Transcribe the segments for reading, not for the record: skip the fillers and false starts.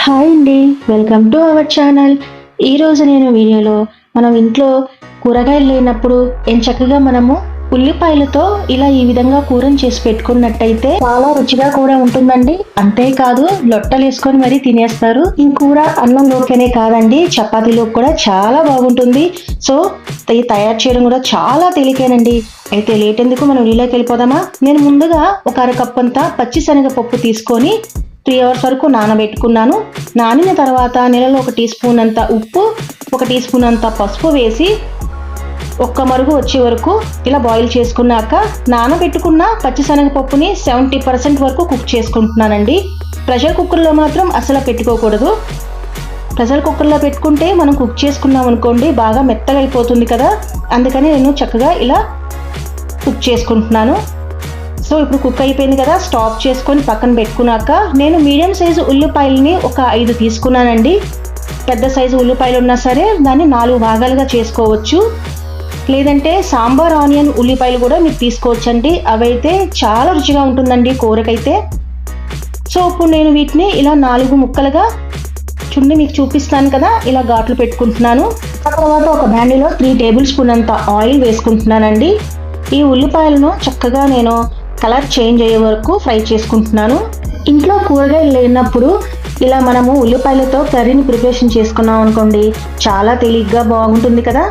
Hi అండి, welcome to our channel. ఈరోజు నేను వీడియోలో మనం ఇంట్లో కూరగాయలు లేనప్పుడు చక్కగా మనము ఉల్లిపాయలతో ఇలా ఈ విధంగా కూరను చేసి పెట్టుకున్నట్టయితే చాలా రుచిగా కూడా ఉంటుందండి. అంతేకాదు లొట్టలు వేసుకొని మరీ తినేస్తారు. ఈ కూర అన్నంలోకనే కాదండి, చపాతీలోకి కూడా చాలా బాగుంటుంది. సో ఇది తయారు చేయడం కూడా చాలా తేలికేనండి. అయితే లేట్ ఎందుకు, మనం వీడియోకి వెళ్ళిపోదామా? నేను ముందుగా ఒక అరకప్పు అంతా పచ్చిశనగపప్పు తీసుకొని 3 hours వరకు నానబెట్టుకున్నాను. నానిన తర్వాత నెలలో 1 టీ స్పూన్ అంత ఉప్పు, 1 టీ స్పూన్ అంత పసుపు వేసి ఒక్క మరుగు వచ్చే వరకు ఇలా బాయిల్ చేసుకున్నాక నానబెట్టుకున్న పచ్చిశనగపప్పుని 70% వరకు కుక్ చేసుకుంటున్నానండి. ప్రెషర్ కుక్కర్లో మాత్రం అసలు పెట్టుకోకూడదు. ప్రెషర్ కుక్కర్లో పెట్టుకుంటే మనం కుక్ చేసుకున్నాం అనుకోండి బాగా మెత్తగా అయిపోతుంది కదా, అందుకని నేను చక్కగా ఇలా కుక్ చేసుకుంటున్నాను. సో ఇప్పుడు కుక్ అయిపోయింది కదా, స్టాప్ చేసుకొని పక్కన పెట్టుకున్నాక నేను మీడియం సైజు ఉల్లిపాయలని ఒక 5 తీసుకున్నానండి. పెద్ద సైజు ఉల్లిపాయలు ఉన్నా సరే దాన్ని 4 భాగాలుగా చేసుకోవచ్చు. లేదంటే సాంబార్ ఆనియన్ ఉల్లిపాయలు కూడా మీరు తీసుకోవచ్చండి. అవైతే చాలా రుచిగా ఉంటుందండి కూరకైతే. సో ఇప్పుడు నేను వీటిని ఇలా 4 ముక్కలుగా చుండి మీకు చూపిస్తాను కదా, ఇలా ఘాట్లు పెట్టుకుంటున్నాను. ఆ తర్వాత ఒక బ్యాండీలో 3 టేబుల్ స్పూన్ అంత ఆయిల్ వేసుకుంటున్నానండి. ఈ ఉల్లిపాయలను చక్కగా నేను కలర్ చేంజ్ అయ్యే వరకు ఫ్రై చేసుకుంటున్నాను. ఇంట్లో కూరగాయలు లేనప్పుడు ఇలా మనము ఉల్లిపాయలతో కర్రీని ప్రిపరేషన్ చేసుకున్నాం అనుకోండి, చాలా తేలిగ్గా బాగుంటుంది కదా.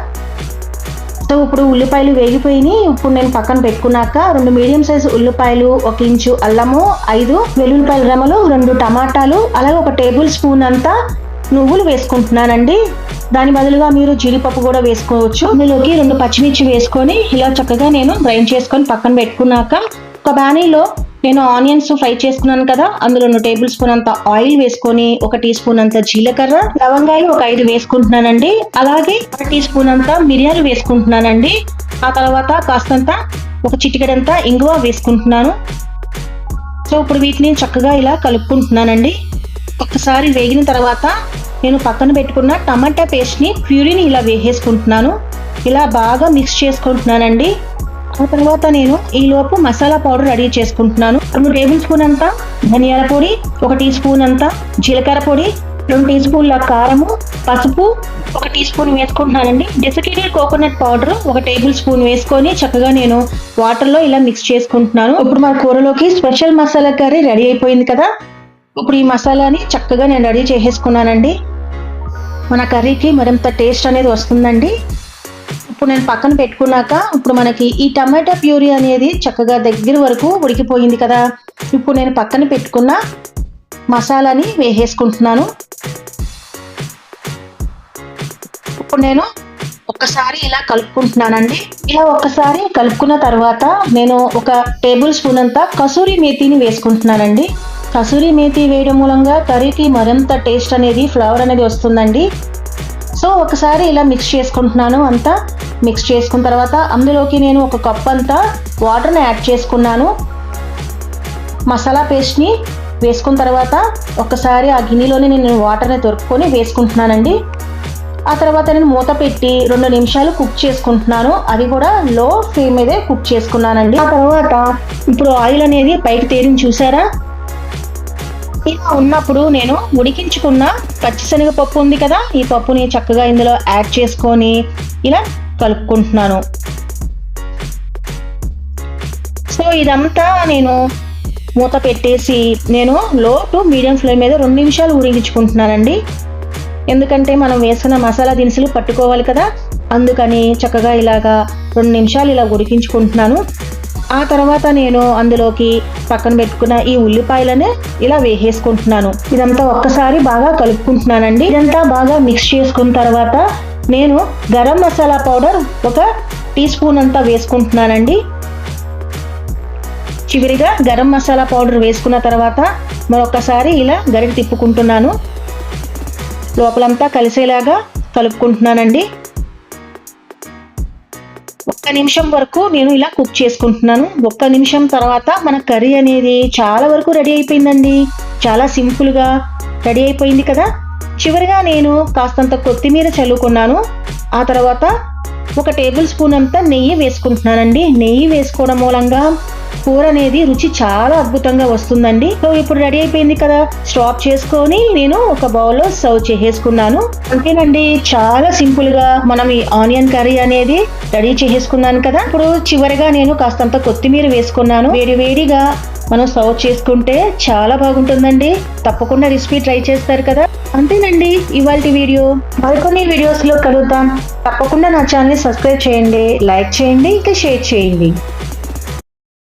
సో ఇప్పుడు ఉల్లిపాయలు వేగిపోయినాయి. ఇప్పుడు నేను పక్కన పెట్టుకున్నాక 2 మీడియం సైజు ఉల్లిపాయలు, 1 ఇంచు అల్లము, 5 వెల్లుల్లిపాయల రెమ్మలు, 2 టమాటాలు, అలాగే 1 టేబుల్ స్పూన్ అంతా నువ్వులు వేసుకుంటున్నానండి. దాని బదులుగా మీరు జీడిపప్పు కూడా వేసుకోవచ్చు. ఇందులోకి 2 పచ్చిమిర్చి వేసుకొని ఇలా చక్కగా నేను గ్రైండ్ చేసుకొని పక్కన పెట్టుకున్నాక ఒక బాణీలో నేను ఆనియన్స్ ఫ్రై చేసుకున్నాను కదా, అందులో 2 టేబుల్ స్పూన్ అంత ఆయిల్ వేసుకొని 1 టీ స్పూన్ అంత జీలకర్ర, లవంగాయలు ఒక 5 వేసుకుంటున్నానండి. అలాగే 1 టీ స్పూన్ అంత మిరియాలు వేసుకుంటున్నానండి. ఆ తర్వాత కాస్తంత ఒక చిటికెడంతా ఇంగువ వేసుకుంటున్నాను. సో ఇప్పుడు వీటిని చక్కగా ఇలా కలుపుకుంటున్నానండి. ఒకసారి వేగిన తర్వాత నేను పక్కన పెట్టుకున్న టమాటా పేస్ట్ని ప్యూరీని ఇలా వేసేసుకుంటున్నాను. ఇలా బాగా మిక్స్ చేసుకుంటున్నానండి. ఆ తర్వాత నేను ఈలోపు మసాలా పౌడర్ రెడీ చేసుకుంటున్నాను. 2 టేబుల్ స్పూన్ అంతా ధనియాల పొడి, 1 టీ స్పూన్ అంతా జీలకర్ర పొడి, 2 టీ స్పూన్ల కారము, పసుపు 1 టీ స్పూన్ వేసుకుంటున్నానండి. Desiccated coconut powder 1 table spoon వేసుకొని చక్కగా నేను వాటర్లో ఇలా మిక్స్ చేసుకుంటున్నాను. ఇప్పుడు మన కూరలోకి స్పెషల్ మసాలా కర్రీ రెడీ అయిపోయింది కదా. ఇప్పుడు ఈ మసాలాని చక్కగా నేను రెడీ చేసేసుకున్నానండి. మన కర్రీకి మరింత టేస్ట్ అనేది వస్తుందండి. ఇప్పుడు నేను పక్కన పెట్టుకున్నాక ఇప్పుడు మనకి ఈ టమాటా ప్యూరీ అనేది చక్కగా దగ్గర వరకు ఉడికిపోయింది కదా. ఇప్పుడు నేను పక్కన పెట్టుకున్న మసాలాని వేసేసుకుంటున్నాను. ఇప్పుడు నేను ఒక్కసారి ఇలా కలుపుకుంటున్నానండి. ఇలా ఒక్కసారి కలుపుకున్న తర్వాత నేను 1 టేబుల్ స్పూన్ అంతా కసూరి మేతిని వేసుకుంటున్నానండి. కసూరి మేతి వేయడం మూలంగా కర్రీకి మరింత టేస్ట్ అనేది, ఫ్లేవర్ అనేది వస్తుందండి. సో ఒకసారి ఇలా మిక్స్ చేసుకుంటున్నాను. అంతా మిక్స్ చేసుకున్న తర్వాత అందులోకి నేను 1 కప్ అంతా వాటర్ని యాడ్ చేసుకున్నాను. మసాలా పేస్ట్ని వేసుకున్న తర్వాత ఒకసారి ఆ గిన్నెలోనే నేను వాటర్ని దొరుకుకొని వేసుకుంటున్నానండి. ఆ తర్వాత నేను మూత పెట్టి 2 నిమిషాలు కుక్ చేసుకుంటున్నాను. అది కూడా లో ఫ్లేమ్ మీదే కుక్ చేసుకున్నానండి. ఆ తర్వాత ఇప్పుడు ఆయిల్ అనేది పైకి తేలింది చూసారా. ఇలా ఉన్నప్పుడు నేను ఉడికించుకున్న పచ్చిశనగపప్పు ఉంది కదా, ఈ పప్పుని చక్కగా ఇందులో యాడ్ చేసుకొని ఇలా కలుపుకుంటున్నాను. సో ఇదంతా నేను మూత పెట్టేసి నేను లో టు మీడియం ఫ్లేమ్ మీద 2 నిమిషాలు ఉడికించుకుంటున్నానండి. ఎందుకంటే మనం వేసుకున్న మసాలా దినుసులు పట్టుకోవాలి కదా, అందుకని చక్కగా ఇలాగా 2 నిమిషాలు ఇలా ఉడికించుకుంటున్నాను. ఆ తర్వాత నేను అందులోకి పక్కన పెట్టుకున్న ఈ ఉల్లిపాయలను ఇలా వేసేసుకుంటున్నాను. ఇదంతా ఒక్కసారి బాగా కలుపుకుంటున్నానండి. ఇదంతా బాగా మిక్స్ చేసుకున్న తర్వాత నేను garam masala powder 1 teaspoon అంతా వేసుకుంటున్నానండి. చివరిగా గరం మసాలా పౌడర్ వేసుకున్న తర్వాత మరొకసారి ఇలా గరిటె తిప్పుకుంటున్నాను. లోపలంతా కలిసేలాగా కలుపుకుంటున్నానండి. 1 నిమిషం వరకు నేను ఇలా కుక్ చేసుకుంటున్నాను. 1 నిమిషం తర్వాత మన కర్రీ అనేది చాలా వరకు రెడీ అయిపోయిందండి. చాలా సింపుల్గా రెడీ అయిపోయింది కదా. చివరిగా నేను కాస్తంత కొత్తిమీర చల్లుకున్నాను. ఆ తర్వాత 1 టేబుల్ స్పూన్ అంతా నెయ్యి వేసుకుంటున్నానండి. నెయ్యి వేసుకోవడం మూలంగా కూర అనేది రుచి చాలా అద్భుతంగా వస్తుందండి. సో ఇప్పుడు రెడీ అయిపోయింది కదా, స్టాప్ చేసుకొని నేను ఒక బౌల్లో సర్వ్ చేసేసుకున్నాను. అంతేనండి, చాలా సింపుల్ గా మనం ఈ ఆనియన్ కర్రీ అనేది రెడీ చేసేసుకున్నాను కదా. ఇప్పుడు చివరిగా నేను కాస్తంత కొత్తిమీర వేసుకున్నాను. వేడిగా మనం సర్వ్ చేసుకుంటే చాలా బాగుంటుందండి. తప్పకుండా రెసిపీ ట్రై చేస్తారు కదా. అంతేనండి ఇవాల్టి వీడియో. మరికొన్ని వీడియోస్ లో కలుద్దాం. తప్పకుండా నా ఛానల్ ని సబ్స్క్రైబ్ చేయండి, లైక్ చేయండి, ఇంకా షేర్ చేయండి.